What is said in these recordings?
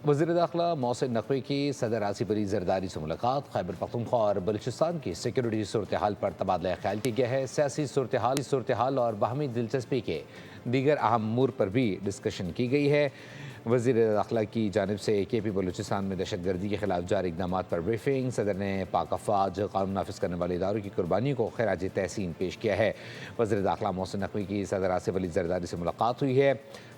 وزیر داخلہ محسن نقوی کی صدر آصف علی زرداری سے ملاقات۔ خیبر پختونخوا اور بلوچستان کی سیکورٹی صورتحال پر تبادلہ خیال کیا گیا ہے۔ سیاسی صورتحال اور باہمی دلچسپی کے دیگر اہم امور پر بھی ڈسکشن کی گئی ہے۔ وزیر داخلہ کی جانب سے کے پی بلوچستان میں دہشت گردی کے خلاف جاری اقدامات پر بریفنگ۔ صدر نے پاک افواج، قانون نافذ کرنے والے اداروں کی قربانیوں کو خراج تحسین پیش کیا ہے۔ وزیر داخلہ محسن نقوی کی صدر آصف علی زرداری سے ملاقات ہوئی ہے۔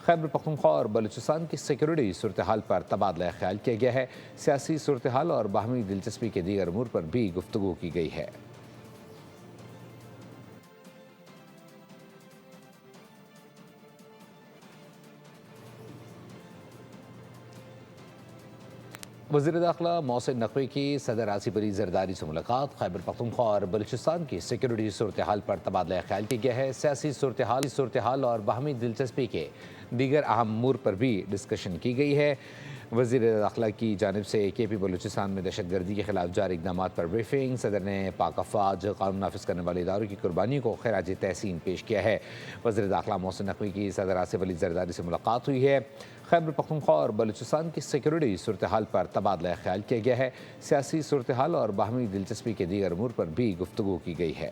خیبر پختونخوا اور بلوچستان کی سیکورٹی صورتحال پر تبادلہ خیال کیا گیا ہے۔ سیاسی صورتحال اور باہمی دلچسپی کے دیگر امور پر بھی گفتگو کی گئی ہے۔ وزیر داخلہ محسن نقوی کی صدر آصف علی زرداری سے ملاقات۔ خیبر پختونخوا اور بلوچستان کی سیکورٹی صورتحال پر تبادلہ خیال کیا گیا ہے۔ سیاسی صورتحال اور باہمی دلچسپی کے دیگر اہم امور پر بھی ڈسکشن کی گئی ہے۔ وزیر داخلہ کی جانب سے کے پی بلوچستان میں دہشت گردی کے خلاف جاری اقدامات پر بریفنگ۔ صدر نے پاک افواج، قانون نافذ کرنے والے اداروں کی قربانیوں کو خراج تحسین پیش کیا ہے۔ وزیر داخلہ محسن نقوی کی صدر آصف علی زرداری سے ملاقات ہوئی ہے۔ خیبر پختونخوا اور بلوچستان کی سیکورٹی صورتحال پر تبادلہ خیال کیا گیا ہے۔ سیاسی صورتحال اور باہمی دلچسپی کے دیگر امور پر بھی گفتگو کی گئی ہے۔